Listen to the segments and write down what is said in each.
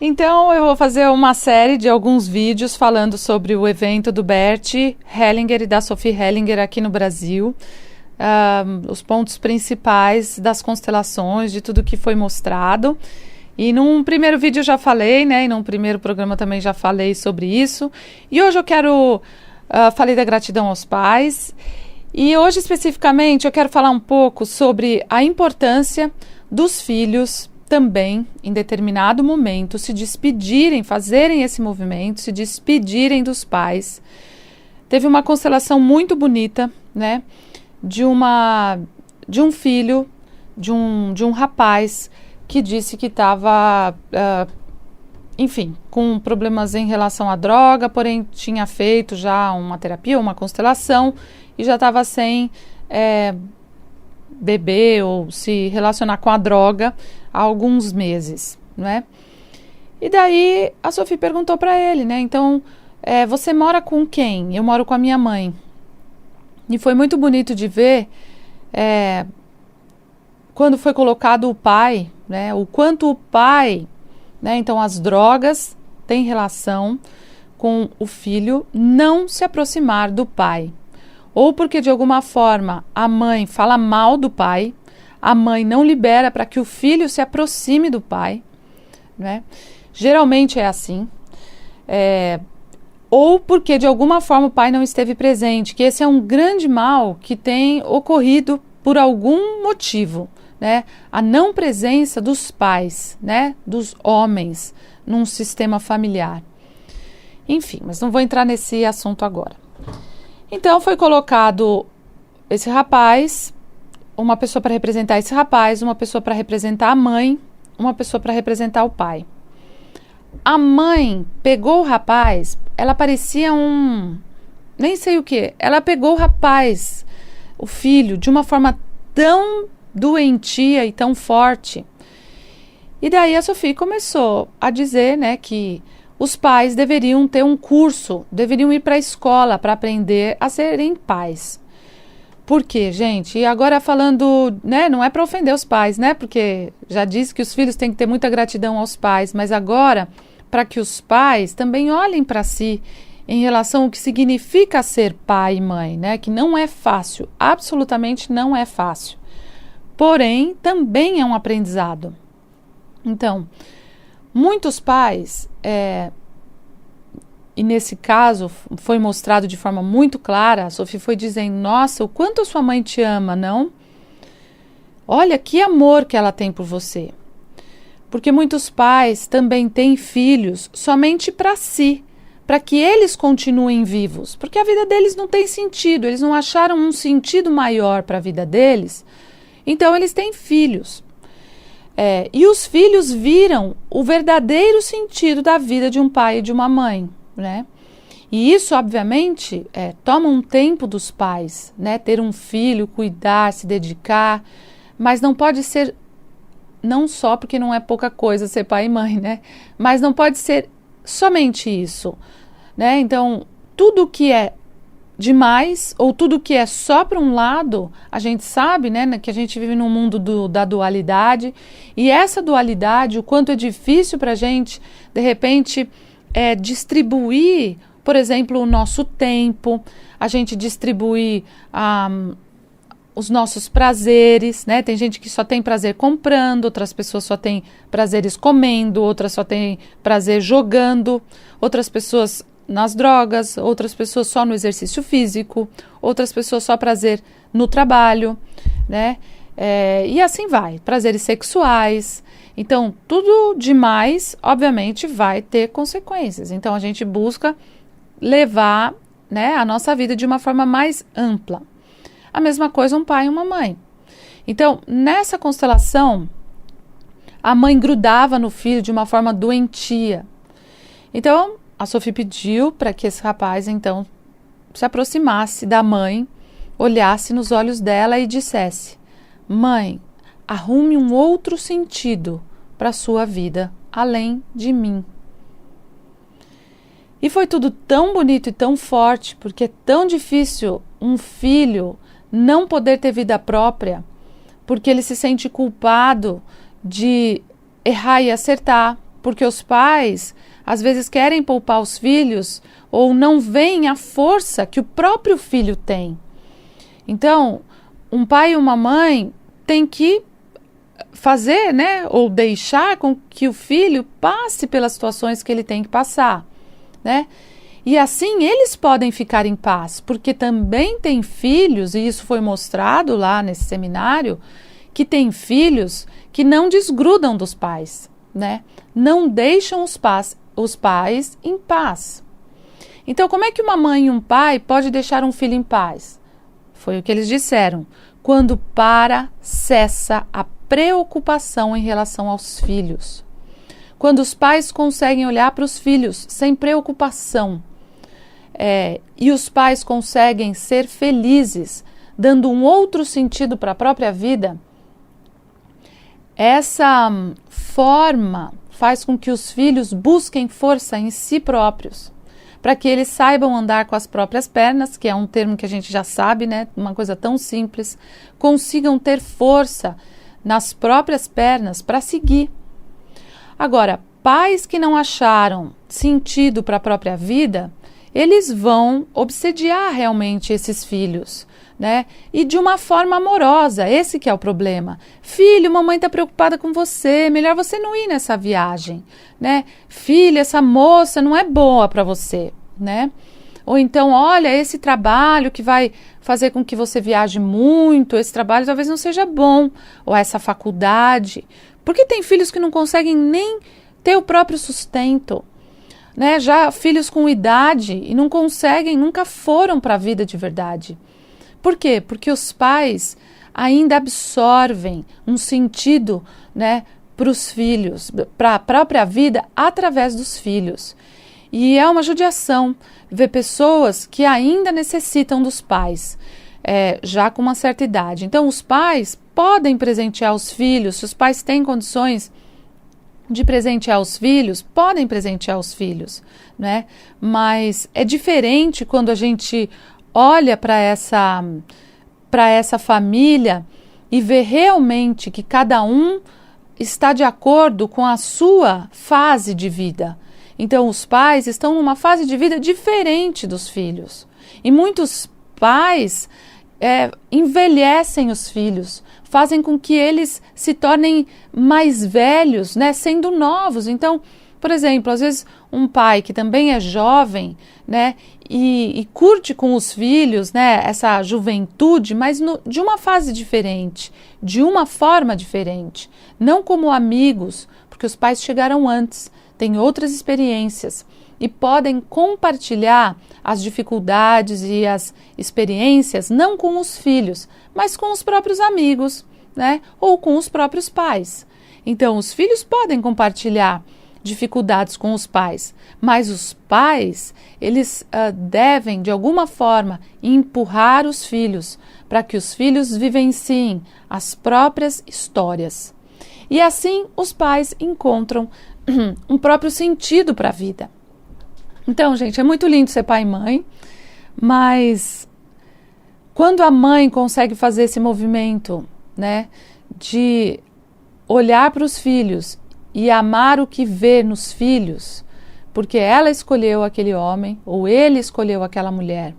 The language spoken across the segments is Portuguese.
Então eu vou fazer uma série de alguns vídeos falando sobre o evento do Bert Hellinger e da Sophie Hellinger aqui no Brasil, os pontos principais das constelações, de tudo que foi mostrado. E num primeiro vídeo eu já falei, né? E num primeiro programa também já falei sobre isso. E hoje eu quero... falei da gratidão aos pais. E hoje especificamente eu quero falar um pouco sobre a importância dos filhos também, em determinado momento, se despedirem, fazerem esse movimento, se despedirem dos pais. Teve uma constelação muito bonita, né? De um filho, de um rapaz que disse que estava, enfim, com problemas em relação à droga, porém tinha feito já uma terapia, uma constelação e já estava sem beber ou se relacionar com a droga há alguns meses, né? E daí a Sophie perguntou para ele, né? Então, você mora com quem? Eu moro com a minha mãe. E foi muito bonito de ver quando foi colocado o pai, né? O quanto o pai, né? Então as drogas têm relação com o filho não se aproximar do pai. Ou porque de alguma forma a mãe fala mal do pai, a mãe não libera para que o filho se aproxime do pai, né? Geralmente é assim. Ou porque de alguma forma o pai não esteve presente, que esse é um grande mal que tem ocorrido por algum motivo, né? A não presença dos pais, né? Dos homens num sistema familiar. Enfim, mas não vou entrar nesse assunto agora. Então foi colocado esse rapaz, uma pessoa para representar esse rapaz, uma pessoa para representar a mãe, uma pessoa para representar o pai. A mãe pegou o rapaz, ela parecia nem sei o que, ela pegou o rapaz, o filho, de uma forma tão doentia e tão forte. E daí a Sophie começou a dizer, né, que os pais deveriam ter um curso, deveriam ir para a escola para aprender a serem pais. Por quê, gente? E agora falando, né, não é para ofender os pais, né? Porque já disse que os filhos têm que ter muita gratidão aos pais, mas agora para que os pais também olhem para si em relação ao que significa ser pai e mãe, né? Que não é fácil, absolutamente não é fácil. Porém, também é um aprendizado. Então, muitos pais, e nesse caso foi mostrado de forma muito clara, a Sophie foi dizendo, nossa, o quanto a sua mãe te ama, não? Olha que amor que ela tem por você. Porque muitos pais também têm filhos somente para si, para que eles continuem vivos, porque a vida deles não tem sentido, eles não acharam um sentido maior para a vida deles, então eles têm filhos. E os filhos viram o verdadeiro sentido da vida de um pai e de uma mãe, né? E isso, obviamente, toma um tempo dos pais, né? Ter um filho, cuidar, se dedicar, mas não pode ser, não só porque não é pouca coisa ser pai e mãe, né? Mas não pode ser somente isso, né? Então, tudo que é demais, ou tudo que é só para um lado, a gente sabe, né, que a gente vive num mundo da dualidade, e essa dualidade, o quanto é difícil para a gente, de repente, distribuir, por exemplo, o nosso tempo, a gente distribuir os nossos prazeres, né? Tem gente que só tem prazer comprando, outras pessoas só têm prazeres comendo, outras só têm prazer jogando, outras pessoas nas drogas, outras pessoas só no exercício físico, outras pessoas só prazer no trabalho, né? E assim vai, prazeres sexuais. Então, tudo demais, obviamente, vai ter consequências. Então, a gente busca levar, né, a nossa vida de uma forma mais ampla. A mesma coisa um pai e uma mãe. Então, nessa constelação, a mãe grudava no filho de uma forma doentia. Então, a Sophie pediu para que esse rapaz, então, se aproximasse da mãe, olhasse nos olhos dela e dissesse: mãe, arrume um outro sentido para a sua vida, além de mim. E foi tudo tão bonito e tão forte, porque é tão difícil um filho não poder ter vida própria, porque ele se sente culpado de errar e acertar, porque os pais às vezes querem poupar os filhos ou não veem a força que o próprio filho tem. Então, um pai e uma mãe têm que fazer, né, ou deixar com que o filho passe pelas situações que ele tem que passar, né? E assim eles podem ficar em paz, porque também tem filhos, e isso foi mostrado lá nesse seminário, que tem filhos que não desgrudam dos pais, né? Não deixam os pais em paz. Então, como é que uma mãe e um pai pode deixar um filho em paz? Foi o que eles disseram. Quando cessa a preocupação em relação aos filhos. Quando os pais conseguem olhar para os filhos sem preocupação. E os pais conseguem ser felizes, dando um outro sentido para a própria vida. Essa forma faz com que os filhos busquem força em si próprios, para que eles saibam andar com as próprias pernas, que é um termo que a gente já sabe, né? Uma coisa tão simples, consigam ter força nas próprias pernas para seguir. Agora, pais que não acharam sentido para a própria vida, eles vão obsediar realmente esses filhos, né? E de uma forma amorosa, esse que é o problema. Filho, mamãe está preocupada com você, melhor você não ir nessa viagem, né? Filho, essa moça não é boa para você, né? Ou então, olha, esse trabalho que vai fazer com que você viaje muito, esse trabalho talvez não seja bom, ou essa faculdade. Porque tem filhos que não conseguem nem ter o próprio sustento, né? Já filhos com idade e não conseguem, nunca foram para a vida de verdade. Por quê? Porque os pais ainda absorvem um sentido, né, para os filhos, para a própria vida através dos filhos. E é uma judiação ver pessoas que ainda necessitam dos pais, já com uma certa idade. Então, os pais podem presentear os filhos, se os pais têm condições de presentear os filhos, podem presentear os filhos, né? Mas é diferente quando a gente olha para essa família e vê realmente que cada um está de acordo com a sua fase de vida. Então, os pais estão numa fase de vida diferente dos filhos. E muitos pais envelhecem os filhos, fazem com que eles se tornem mais velhos, né, sendo novos. Então, por exemplo, às vezes um pai que também é jovem, né, e curte com os filhos, né, essa juventude, mas de uma fase diferente, de uma forma diferente, não como amigos, porque os pais chegaram antes, têm outras experiências e podem compartilhar as dificuldades e as experiências não com os filhos, mas com os próprios amigos, né, ou com os próprios pais. Então, os filhos podem compartilhar dificuldades com os pais, mas os pais, eles devem, de alguma forma, empurrar os filhos para que os filhos vivenciem as próprias histórias. E assim, os pais encontram um próprio sentido para a vida. Então, gente, é muito lindo ser pai e mãe, mas quando a mãe consegue fazer esse movimento, né, de olhar para os filhos e amar o que vê nos filhos, porque ela escolheu aquele homem ou ele escolheu aquela mulher.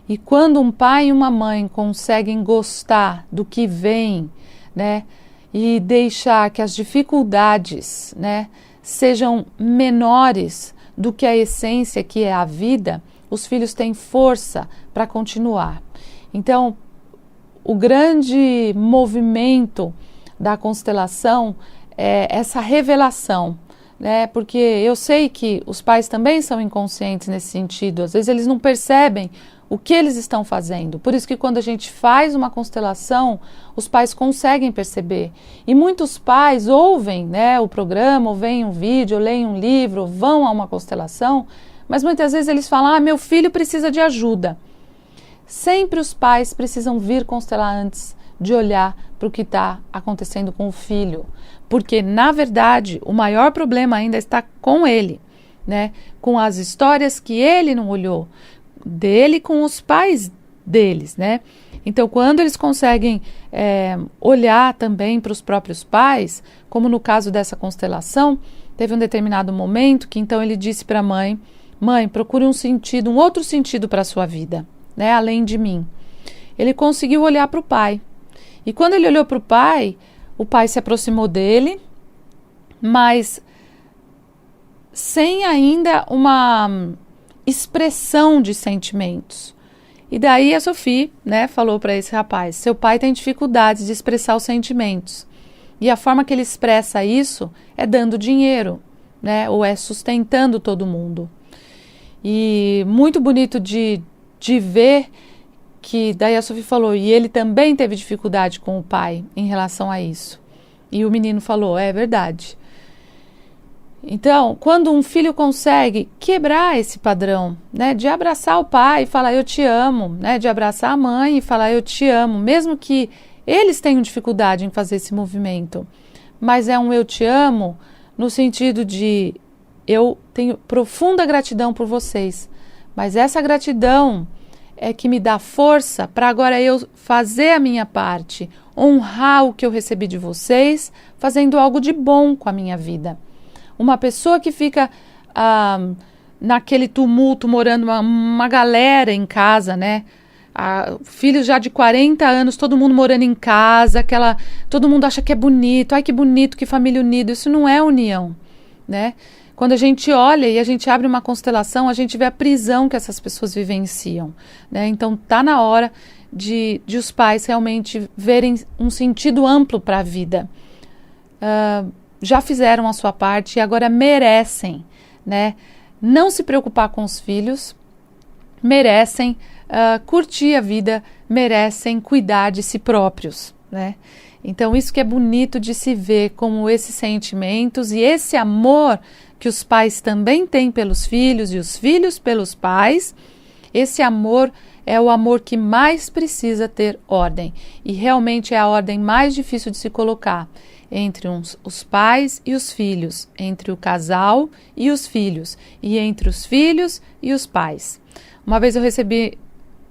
E quando um pai e uma mãe conseguem gostar do que vem, né, e deixar que as dificuldades, né, sejam menores do que a essência que é a vida, os filhos têm força para continuar. Então, o grande movimento da constelação é essa revelação, né? Porque eu sei que os pais também são inconscientes nesse sentido, às vezes eles não percebem o que eles estão fazendo. Por isso que quando a gente faz uma constelação, os pais conseguem perceber. E muitos pais ouvem, né, o programa, ou veem um vídeo, ou leem um livro, ou vão a uma constelação, mas muitas vezes eles falam, meu filho precisa de ajuda. Sempre os pais precisam vir constelar antes de olhar para o que está acontecendo com o filho. Porque, na verdade, o maior problema ainda está com ele, né? Com as histórias que ele não olhou, dele com os pais deles, né? Então, quando eles conseguem olhar também para os próprios pais, como no caso dessa constelação, Teve um determinado momento que então ele disse para a mãe: mãe, procure um sentido, um outro sentido para a sua vida, né, além de mim. Ele conseguiu olhar para o pai. E quando ele olhou para o pai se aproximou dele, mas sem ainda uma expressão de sentimentos. E daí a Sophie, né, falou para esse rapaz: seu pai tem dificuldades de expressar os sentimentos. E a forma que ele expressa isso é dando dinheiro, né, ou é sustentando todo mundo. E muito bonito de ver que daí a Sophie falou, e ele também teve dificuldade com o pai em relação a isso. E o menino falou, é verdade. Então, quando um filho consegue quebrar esse padrão, né, de abraçar o pai e falar eu te amo, né, de abraçar a mãe e falar eu te amo, mesmo que eles tenham dificuldade em fazer esse movimento, mas é um eu te amo no sentido de eu tenho profunda gratidão por vocês, mas essa gratidão é que me dá força para agora eu fazer a minha parte, honrar o que eu recebi de vocês, fazendo algo de bom com a minha vida. Uma pessoa que fica naquele tumulto, morando uma galera em casa, né? Filhos já de 40 anos, todo mundo morando em casa, todo mundo acha que é bonito, ai que bonito, que família unida. Isso não é união, né? Quando a gente olha e a gente abre uma constelação, a gente vê a prisão que essas pessoas vivenciam, né? Então tá na hora de os pais realmente verem um sentido amplo para a vida. Já fizeram a sua parte e agora merecem, né, não se preocupar com os filhos, merecem curtir a vida, merecem cuidar de si próprios, né? Então isso que é bonito de se ver, como esses sentimentos e esse amor que os pais também têm pelos filhos e os filhos pelos pais, esse amor é o amor que mais precisa ter ordem e realmente é a ordem mais difícil de se colocar entre os pais e os filhos, entre o casal e os filhos, e entre os filhos e os pais. Uma vez eu recebi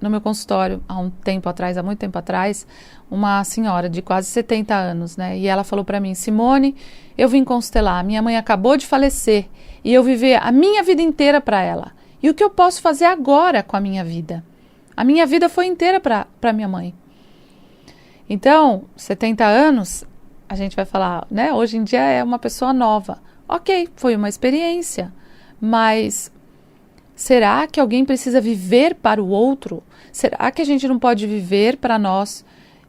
no meu consultório, há muito tempo atrás, uma senhora de quase 70 anos, né? E ela falou para mim, Simone, eu vim constelar, minha mãe acabou de falecer e eu vivi a minha vida inteira para ela. E o que eu posso fazer agora com a minha vida? A minha vida foi inteira para minha mãe. Então, 70 anos, a gente vai falar, né? Hoje em dia é uma pessoa nova. Ok, foi uma experiência, mas será que alguém precisa viver para o outro? Será que a gente não pode viver para nós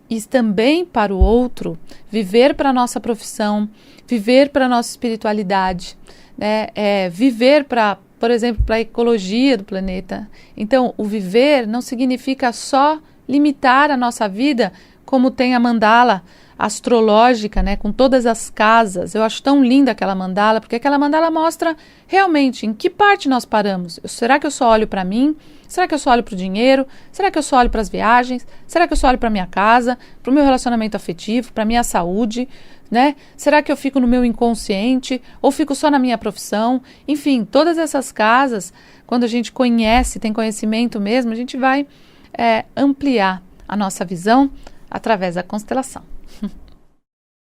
e também para o outro? Viver para a nossa profissão, viver para a nossa espiritualidade, né? Viver para, por exemplo, para a ecologia do planeta. Então, o viver não significa só limitar a nossa vida, como tem a mandala astrológica, né, com todas as casas. Eu acho tão linda aquela mandala, porque aquela mandala mostra realmente em que parte nós paramos. Será que eu só olho para mim? Será que eu só olho para o dinheiro? Será que eu só olho para as viagens? Será que eu só olho para minha casa, para o meu relacionamento afetivo, para a minha saúde, né? Será que eu fico no meu inconsciente ou fico só na minha profissão? Enfim, todas essas casas, quando a gente conhece, tem conhecimento mesmo, a gente vai ampliar a nossa visão através da constelação.